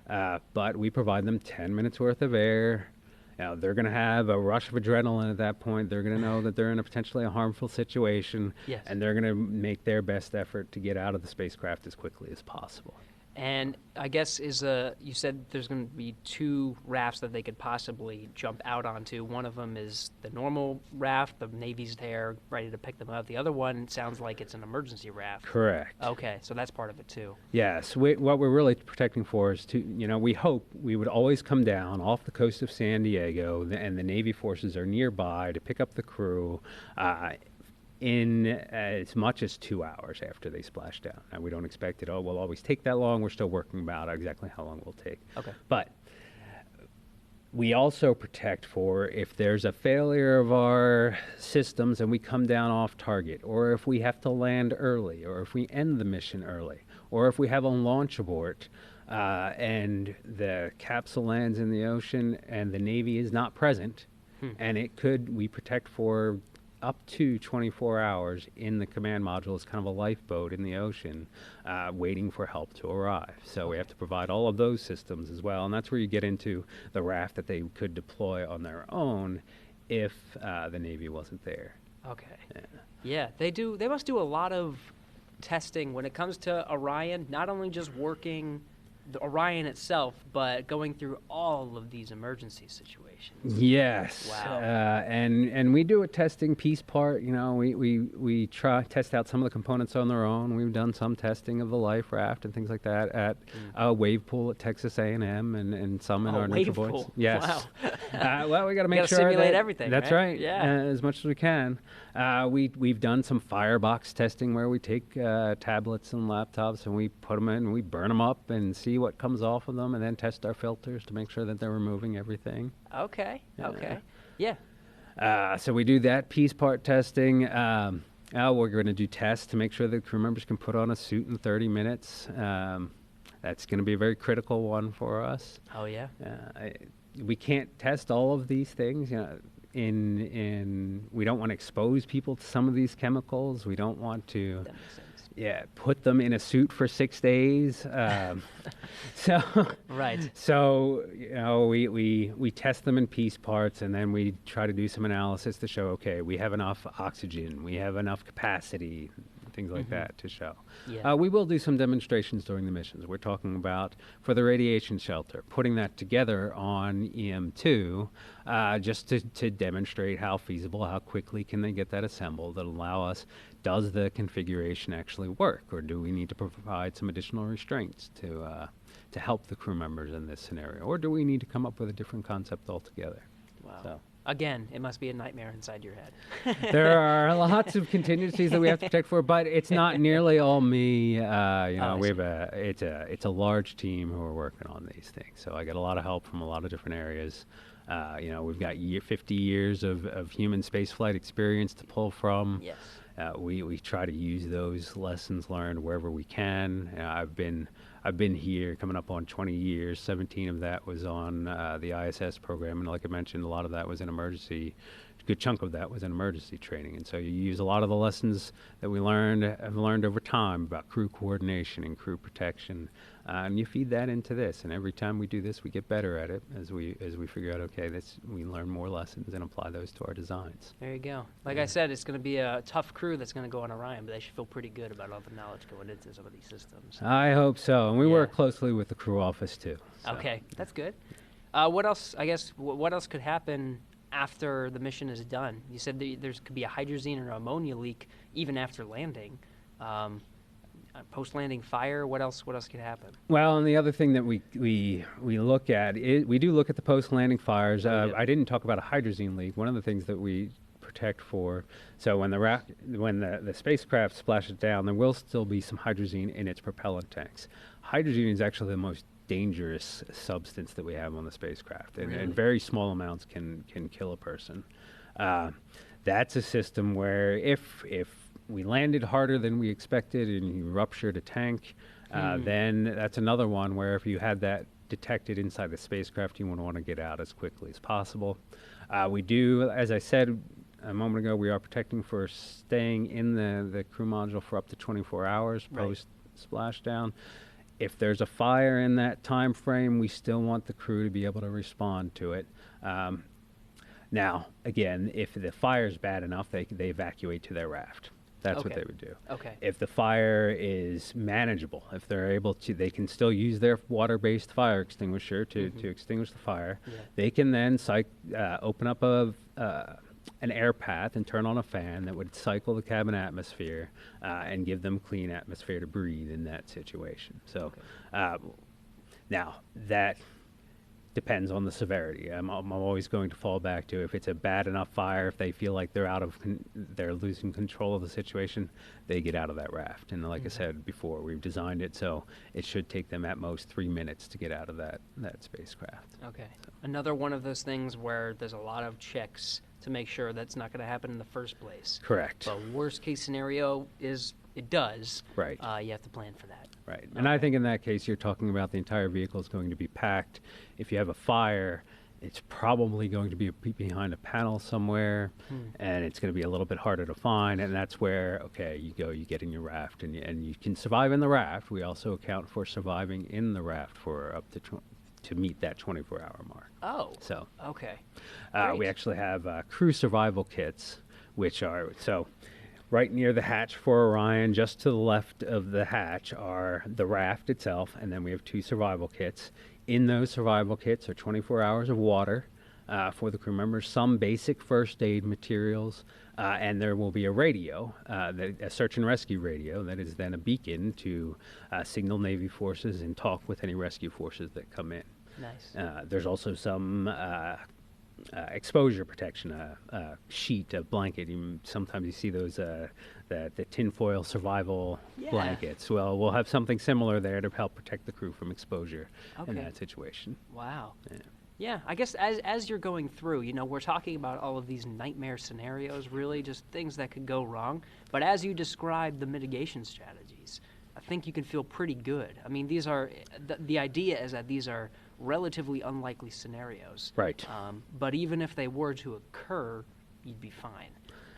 But we provide them 10 minutes worth of air. They're going to have a rush of adrenaline at that point. They're going to know that they're in a potentially harmful situation, and they're going to make their best effort to get out of the spacecraft as quickly as possible. And I guess you said there's going to be 2 rafts that they could possibly jump out onto. One of them is the normal raft, the Navy's there ready to pick them up. The other one sounds like it's an emergency raft. Correct. Okay, so that's part of it too. Yes, what we're really protecting for is we hope we would always come down off the coast of San Diego, and the Navy forces are nearby to pick up the crew in as much as 2 hours after they splash down. Now, we don't expect it will always take that long. We're still working about exactly how long it will take. Okay. But we also protect for if there's a failure of our systems and we come down off target, or if we have to land early, or if we end the mission early, or if we have a launch abort and the capsule lands in the ocean and the Navy is not present, and we protect for up to 24 hours in the command module as kind of a lifeboat in the ocean, waiting for help to arrive. So we have to provide all of those systems as well, and that's where you get into the raft that they could deploy on their own if the Navy wasn't there. Okay. Yeah, they must do a lot of testing when it comes to Orion, not only just working the Orion itself, but going through all of these emergency situations. Yes. Wow. And we do a testing piece part. We try test out some of the components on their own. We've done some testing of the life raft and things like that at a wave pool at Texas A&M and some in our neutral points. Yes. Wow. Well, we got to make sure simulate everything. That's right. Yeah. As much as we can. We've done some firebox testing where we take tablets and laptops and we put them in and we burn them up and see what comes off of them, and then test our filters to make sure that they're removing everything. Okay. Yeah. So we do that piece part testing. We're going to do tests to make sure that crew members can put on a suit in 30 minutes. That's going to be a very critical one for us. Oh yeah. We can't test all of these things. We don't want to expose people to some of these chemicals. We don't want to. That makes sense. Yeah, put them in a suit for 6 days. Right. So we test them in piece parts, and then we try to do some analysis to show, okay, we have enough oxygen, we have enough capacity, things like that to show. Yeah. We will do some demonstrations during the missions. We're talking about, for the radiation shelter, putting that together on EM2 just to demonstrate how feasible, how quickly can they get that assembled that allow us, does the configuration actually work, or do we need to provide some additional restraints to help the crew members in this scenario, or do we need to come up with a different concept altogether? Wow. So. Again, it must be a nightmare inside your head. There are lots of contingencies that we have to protect for, but it's not nearly all me. We have it's a large team who are working on these things. So I get a lot of help from a lot of different areas. We've got 50 years of human spaceflight experience to pull from. Yes. We try to use those lessons learned wherever we can. I've been here coming up on 20 years. 17 of that was on the ISS program, and like I mentioned, a lot of that was in emergency. A good chunk of that was in emergency training, and so you use a lot of the lessons that have learned over time about crew coordination and crew protection, and you feed that into this. And every time we do this, we get better at it as we figure out, okay, we learn more lessons and apply those to our designs. There you go. Like I said, it's going to be a tough crew that's going to go on Orion, but they should feel pretty good about all the knowledge going into some of these systems. I hope so, and we work closely with the crew office too. So. Okay, that's good. What else? I guess what else could happen after the mission is done? You said there could be a hydrazine or ammonia leak even after landing. Post-landing fire. What else could happen? Well, and the other thing that we look at is we do look at the post-landing fires. I didn't talk about a hydrazine leak. One of the things that we protect for, so when the spacecraft splashes down, there will still be some hydrazine in its propellant tanks. Hydrazine is actually the most dangerous substance that we have on the spacecraft, and very small amounts can kill a person. That's a system where if we landed harder than we expected and you ruptured a tank, then that's another one where if you had that detected inside the spacecraft, you want to get out as quickly as possible. We do, as I said a moment ago, we are protecting for staying in the crew module for up to 24 hours post splashdown. If there's a fire in that time frame, we still want the crew to be able to respond to it. Now, again, if the fire's bad enough, they evacuate to their raft. That's what they would do. Okay. If the fire is manageable, if they're able to, they can still use their water-based fire extinguisher to extinguish the fire. Yeah. They can then open up an air path and turn on a fan that would cycle the cabin atmosphere and give them clean atmosphere to breathe in that situation. So now that depends on the severity. I'm always going to fall back to if it's a bad enough fire, if they feel like they're losing control of the situation, they get out of that raft. And like I said before, we've designed it so it should take them at most 3 minutes to get out of that spacecraft. Okay. So. Another one of those things where there's a lot of checks to make sure that's not going to happen in the first place. Correct. The worst case scenario is it does. Right. You have to plan for that. Right. And I think in that case, you're talking about the entire vehicle is going to be packed. If you have a fire, it's probably going to be behind a panel somewhere, and it's going to be a little bit harder to find. And that's where, you get in your raft, and you can survive in the raft. We also account for surviving in the raft for up to meet that 24-hour mark. Oh. So. Okay. We actually have crew survival kits, which are right near the hatch for Orion. Just to the left of the hatch are the raft itself, and then we have 2 survival kits. In those survival kits are 24 hours of water for the crew members, some basic first aid materials, and there will be a radio, a search and rescue radio that is then a beacon to signal Navy forces and talk with any rescue forces that come in. Nice. There's also some exposure protection, a sheet, a blanket. Sometimes you see those the tinfoil survival blankets. Well, we'll have something similar there to help protect the crew from exposure in that situation. Wow. Yeah, I guess as you're going through, we're talking about all of these nightmare scenarios, really just things that could go wrong. But as you describe the mitigation strategies, I think you can feel pretty good. I mean, these are the idea is that these are relatively unlikely scenarios. Right. But even if they were to occur, you'd be fine.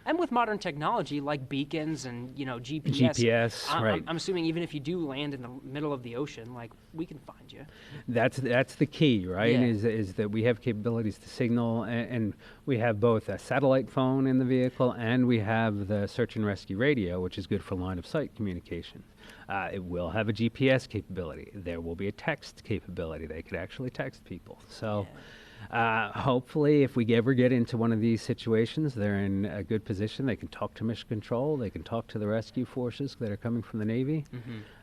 And with modern technology like beacons and GPS, right. I'm assuming even if you do land in the middle of the ocean, like we can find you. That's the key, right? Yeah. Is that we have capabilities to signal, and we have both a satellite phone in the vehicle and we have the search and rescue radio, which is good for line of sight communication. It will have a GPS capability. There will be a text capability. They could actually text people. So. Yeah. Hopefully, if we ever get into one of these situations, they're in a good position. They can talk to Mission Control. They can talk to the rescue forces that are coming from the Navy,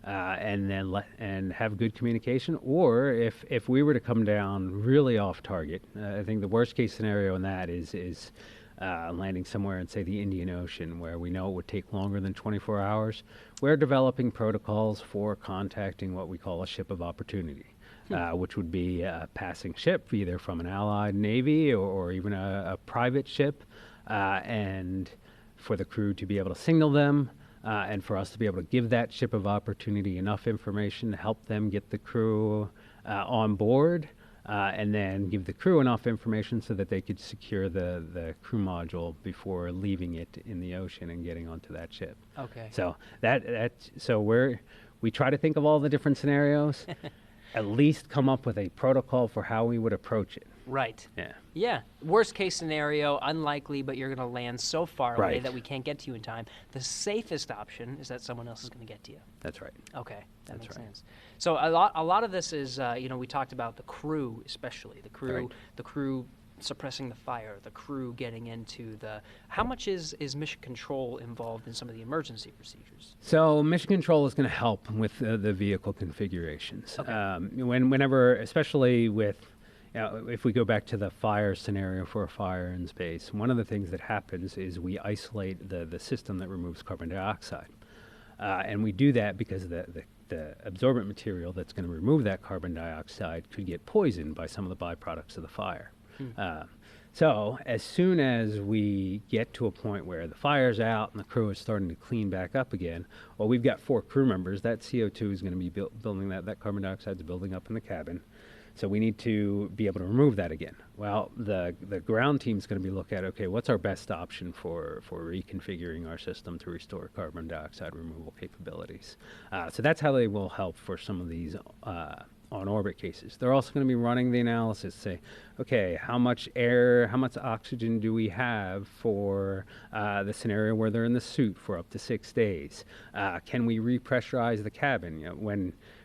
and then and have good communication. Or if we were to come down really off target, I think the worst case scenario in that is landing somewhere in, say, the Indian Ocean, where we know it would take longer than 24 hours. We're developing protocols for contacting what we call a ship of opportunity. which would be a passing ship, either from an Allied Navy or even a private ship, and for the crew to be able to signal them, and for us to be able to give that ship of opportunity enough information to help them get the crew on board, and then give the crew enough information so that they could secure the crew module before leaving it in the ocean and getting onto that ship. Okay. So we try to think of all the different scenarios, at least come up with a protocol for how we would approach it. Right. Yeah. Yeah. Worst case scenario, unlikely, but you're going to land so far away Right. that we can't get to you in time. The safest option is that someone else is going to get to you. That's right. Okay, that That's makes right. sense. So a lot of this is, we talked about the crew, especially Right. the crew suppressing the fire, the crew getting into the. How much is mission control involved in some of the emergency procedures? So mission control is going to help with the vehicle configurations. Okay. Whenever, especially with, if we go back to the fire scenario for a fire in space, one of the things that happens is we isolate the system that removes carbon dioxide. And we do that because the absorbent material that's going to remove that carbon dioxide could get poisoned by some of the byproducts of the fire. So as soon as we get to a point where the fire's out and the crew is starting to clean back up again, well, we've got 4 crew members. That CO2 is going to be building that carbon dioxide is building up in the cabin. So we need to be able to remove that again. Well, the ground team is going to be looking at, okay, what's our best option for reconfiguring our system to restore carbon dioxide removal capabilities? So that's how they will help for some of these on-orbit cases. They're also going to be running the analysis, say, okay, how much air, how much oxygen do we have for the scenario where they're in the suit for up to 6 days? Can we repressurize the cabin?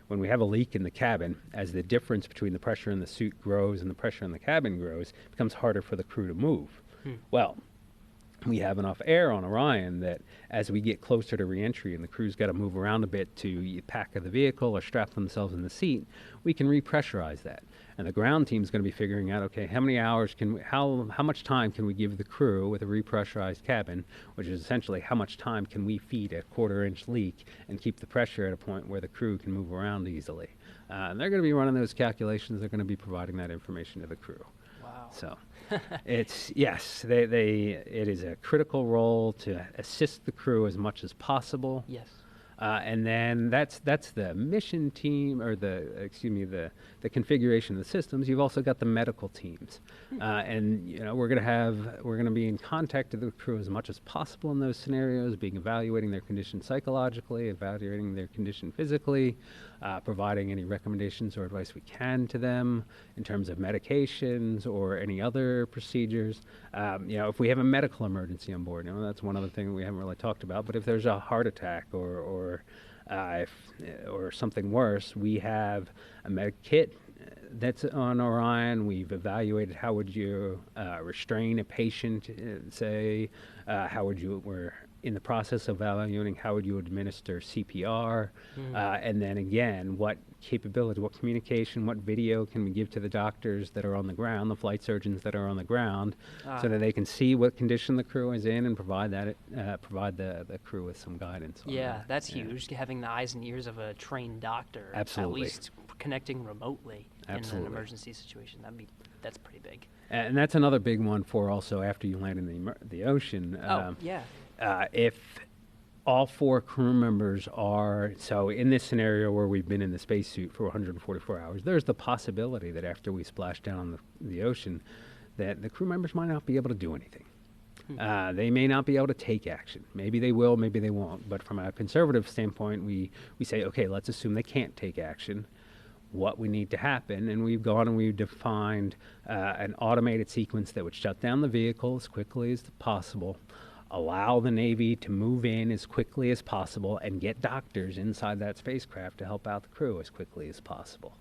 When we have a leak in the cabin, as the difference between the pressure in the suit grows and the pressure in the cabin grows, it becomes harder for the crew to move. Well, we have enough air on Orion that as we get closer to reentry and the crew's got to move around a bit to pack of the vehicle or strap themselves in the seat, we can repressurize that. And the ground team's going to be figuring out, okay, how many hours how much time can we give the crew with a repressurized cabin, which is essentially how much time can we feed a 1/4-inch leak and keep the pressure at a point where the crew can move around easily. And they're going to be running those calculations. They're going to be providing that information to the crew. Wow. So it is a critical role to assist the crew as much as possible. Yes. And then that's the mission team, or the configuration of the systems. You've also got the medical teams, and we're going to be in contact with the crew as much as possible in those scenarios, evaluating their condition psychologically, evaluating their condition physically, providing any recommendations or advice we can to them in terms of medications or any other procedures. If we have a medical emergency on board, that's one other thing we haven't really talked about. But if there's a heart attack or something worse, we have a med kit that's on Orion. We've evaluated how would you restrain a patient, we're in the process of evaluating how would you administer CPR, and then again, what capability, what communication, what video can we give to the doctors that are on the ground, the flight surgeons that are on the ground, so that they can see what condition the crew is in and provide the crew with some guidance on Yeah, that. that's huge. Having the eyes and ears of a trained doctor, Absolutely. at least connecting remotely Absolutely. in an emergency situation. That's pretty big. And that's another big one for also after you land in the ocean. Yeah. If all 4 crew members are, so in this scenario where we've been in the spacesuit for 144 hours, there's the possibility that after we splash down the ocean, that the crew members might not be able to do anything. They may not be able to take action. Maybe they will, maybe they won't. But from a conservative standpoint, we say, okay, let's assume they can't take action. What we need to happen, and we've gone and we've defined an automated sequence that would shut down the vehicle as quickly as possible, allow the Navy to move in as quickly as possible, and get doctors inside that spacecraft to help out the crew as quickly as possible.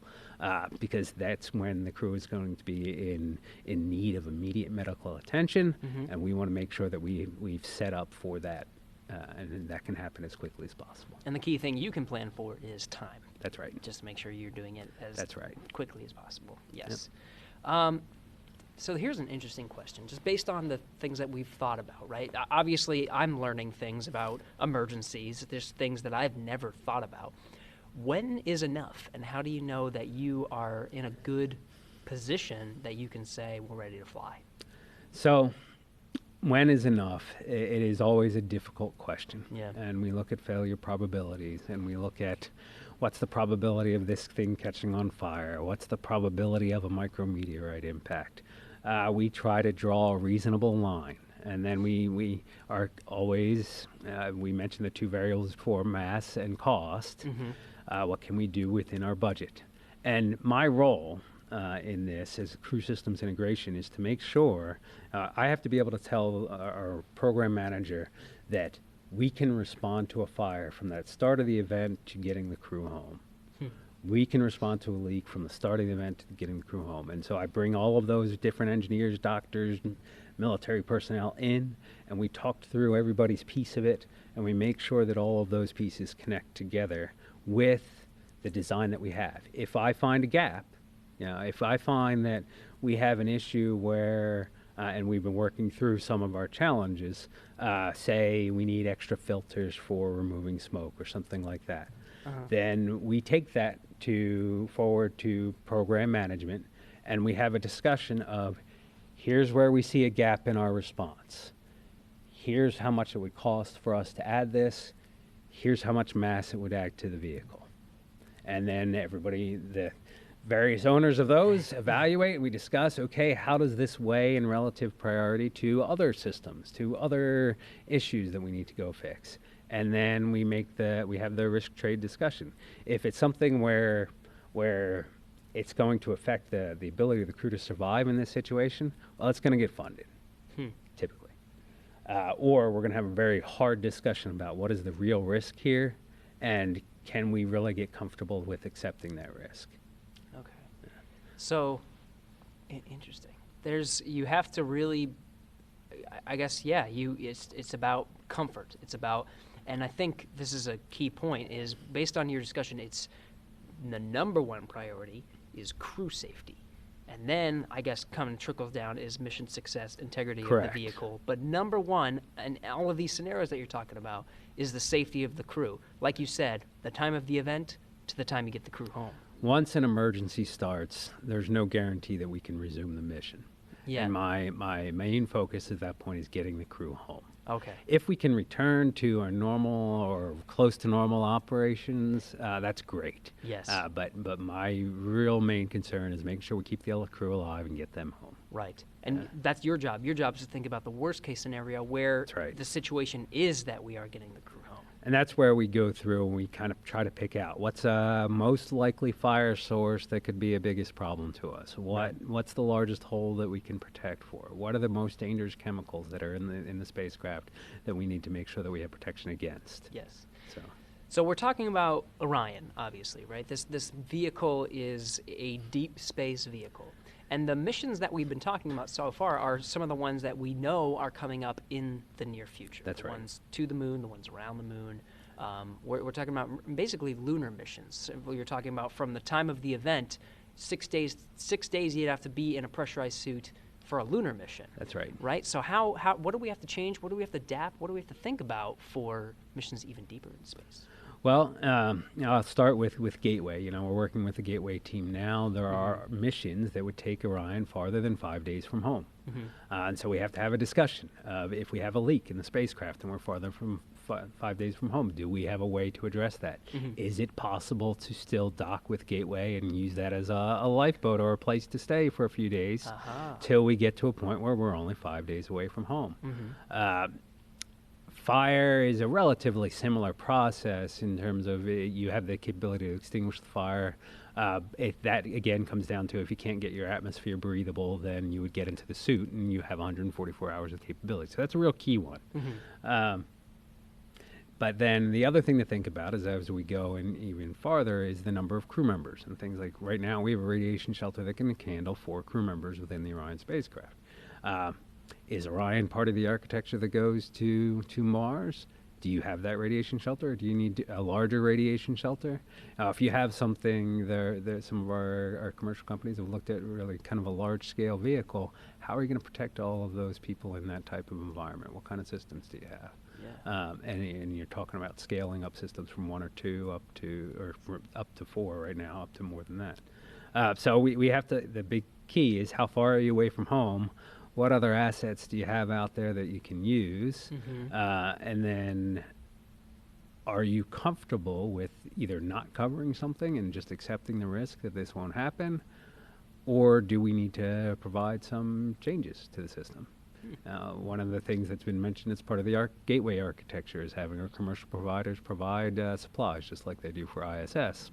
Because that's when the crew is going to be in need of immediate medical attention, and we want to make sure that we've set up for that, and that can happen as quickly as possible. And the key thing you can plan for is time. That's right. Just to make sure you're doing it as That's right. quickly as possible. Yes. So here's an interesting question, just based on the things that we've thought about, right? Obviously, I'm learning things about emergencies. There's things that I've never thought about. when is enough, and how do you know that you are in a good position that you can say we're ready to fly? So when is enough? It is always a difficult question. Yeah. And we look at failure probabilities, and we look at what's the probability of this thing catching on fire? What's the probability of a micrometeorite impact? We try to draw a reasonable line. And then we are always, we mentioned the two variables for mass and cost. What can we do within our budget? And my role in this as crew systems integration is to make sure I have to be able to tell our program manager that we can respond to a fire from that start of the event to getting the crew home. We can respond to a leak from the start of the event to getting the crew home. And so I bring all of those different engineers, doctors, military personnel in, and we talked through everybody's piece of it, and we make sure that all of those pieces connect together with the design that we have. If I find a gap, if I find that we have an issue where, and we've been working through some of our challenges, say we need extra filters for removing smoke or something like that, then we take that forward to program management, and we have a discussion of, here's where we see a gap in our response. Here's how much it would cost for us to add this. Here's how much mass it would add to the vehicle. And then everybody, the various owners of those, evaluate, and we discuss, okay, how does this weigh in relative priority to other systems, to other issues that we need to go fix? And then we have the risk trade discussion. If it's something where it's going to affect the ability of the crew to survive in this situation, well, it's going to get funded, typically. Or we're going to have a very hard discussion about what is the real risk here, and can we really get comfortable with accepting that risk? Okay. Yeah. So, interesting. You have to really, I guess, it's about comfort. It's about, and I think this is a key point, is based on your discussion, it's the number one priority is crew safety. And then, I guess, trickles down is mission success, integrity Correct. of the vehicle. But number one, in all of these scenarios that you're talking about, is the safety of the crew. Like you said, the time of the event to the time you get the crew home. Once an emergency starts, there's no guarantee that we can resume the mission. Yeah. And my main focus at that point is getting the crew home. Okay. If we can return to our normal or close to normal operations, that's great. Yes. But my real main concern is making sure we keep the crew alive and get them home. Right. And that's your job. Your job is to think about the worst case scenario where That's right. the situation is that we are getting the crew home. And that's where we go through and we kind of try to pick out what's a most likely fire source that could be a biggest problem to us. What's the largest hole that we can protect for? What are the most dangerous chemicals that are in the spacecraft that we need to make sure that we have protection against? Yes. So we're talking about Orion, obviously, right? This vehicle is a deep space vehicle. And the missions that we've been talking about so far are some of the ones that we know are coming up in the near future. That's right. The ones to the moon, the ones around the moon. We're talking about basically lunar missions. You're talking about from the time of the event, 6 days you'd have to be in a pressurized suit for a lunar mission. that's right. Right? So what do we have to change? What do we have to adapt? What do we have to think about for missions even deeper in space? Well, I'll start with Gateway. We're working with the Gateway team now. There are missions that would take Orion farther than 5 days from home. And so we have to have a discussion of if we have a leak in the spacecraft and we're farther from 5 days from home, do we have a way to address that? Is it possible to still dock with Gateway and use that as a lifeboat or a place to stay for a few days till we get to a point where we're only 5 days away from home? Fire is a relatively similar process in terms of you have the capability to extinguish the fire. That, again, comes down to if you can't get your atmosphere breathable, then you would get into the suit and you have 144 hours of capability. So that's a real key one. But then the other thing to think about is as we go in even farther is the number of crew members and things like right now we have a radiation shelter that can handle 4 crew members within the Orion spacecraft. Is Orion part of the architecture that goes to Mars? Do you have that radiation shelter, or do you need a larger radiation shelter? If you have something, some of our commercial companies have looked at really kind of a large-scale vehicle. How are you going to protect all of those people in that type of environment? What kind of systems do you have? And you're talking about scaling up systems from 1 or 2 up to 4 right now, up to more than that. So we have to. The big key is how far are you away from home? What other assets do you have out there that you can use? And then, are you comfortable with either not covering something and just accepting the risk that this won't happen, or do we need to provide some changes to the system? One of the things that's been mentioned as part of the gateway architecture is having our commercial providers provide supplies, just like they do for ISS.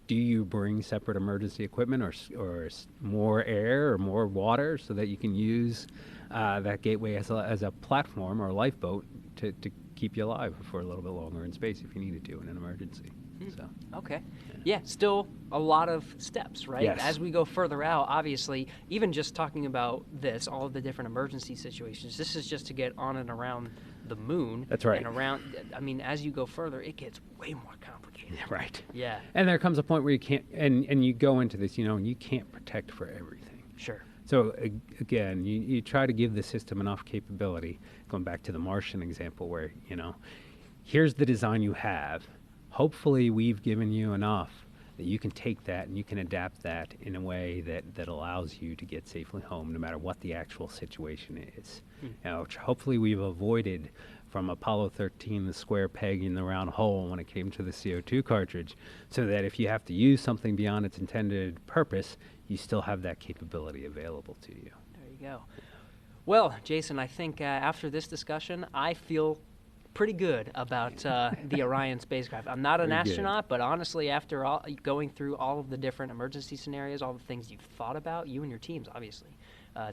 Do you bring separate emergency equipment or more air or more water so that you can use that gateway as a platform or a lifeboat to keep you alive for a little bit longer in space if you needed to in an emergency? So. Okay. Yeah, still a lot of steps, right? Yes. As we go further out, obviously, even just talking about this, all of the different emergency situations, this is just to get on and around the moon. That's right. And around, I mean, as you go further, it gets way more complicated. Right. Yeah. And there comes a point where you can't, and you go into this, and you can't protect for everything. Sure. So again, you try to give the system enough capability, going back to the Martian example where, here's the design you have. Hopefully we've given you enough that you can take that and you can adapt that in a way that allows you to get safely home no matter what the actual situation is. Hopefully we've avoided from Apollo 13 the square peg in the round hole when it came to the CO2 cartridge, so that if you have to use something beyond its intended purpose, you still have that capability available to you. There you go. Well, Jason, I think after this discussion, I feel pretty good about the Orion spacecraft. I'm not an astronaut, but honestly, after going through all of the different emergency scenarios, all the things you've thought about, you and your teams, obviously,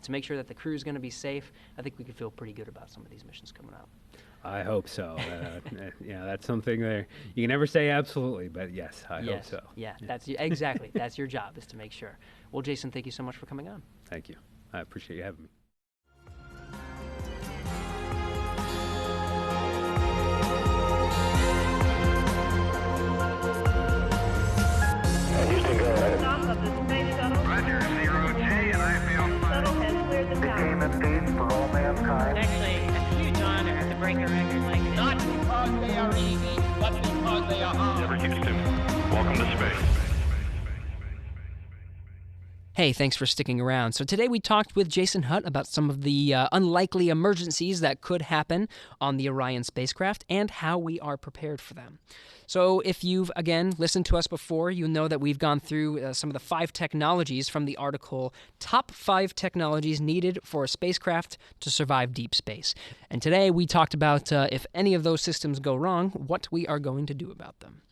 to make sure that the crew is going to be safe, I think we can feel pretty good about some of these missions coming up. I hope so. That's something there. You can never say absolutely, but yes, I hope so. Yeah, that's exactly. That's your job, is to make sure. Well, Jason, thank you so much for coming on. Thank you. I appreciate you having me. Houston, go ahead. Stop of the space shuttle. Roger, 0J, and I feel fine. Shuttle has cleared the tower. Attainment dates for all mankind. Actually, a huge honor to break a record like this. Not because they are easy, but because they are hard. Houston, welcome to space. Hey, thanks for sticking around. So today we talked with Jason Hutt about some of the unlikely emergencies that could happen on the Orion spacecraft and how we are prepared for them. So if you've, again, listened to us before, you know that we've gone through some of the 5 technologies from the article, Top 5 Technologies Needed for a Spacecraft to Survive Deep Space. And today we talked about if any of those systems go wrong, what we are going to do about them.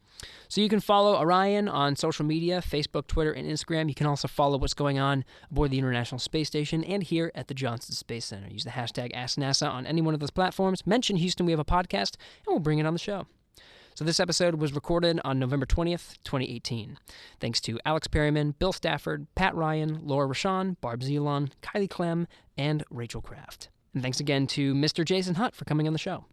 So you can follow Orion on social media, Facebook, Twitter, and Instagram. You can also follow what's going on aboard the International Space Station and here at the Johnson Space Center. Use the hashtag AskNASA on any one of those platforms. Mention Houston, we have a podcast, and we'll bring it on the show. So this episode was recorded on November 20th, 2018. Thanks to Alex Perryman, Bill Stafford, Pat Ryan, Laura Rashawn, Barb Zelon, Kylie Clem, and Rachel Kraft. And thanks again to Mr. Jason Hutt for coming on the show.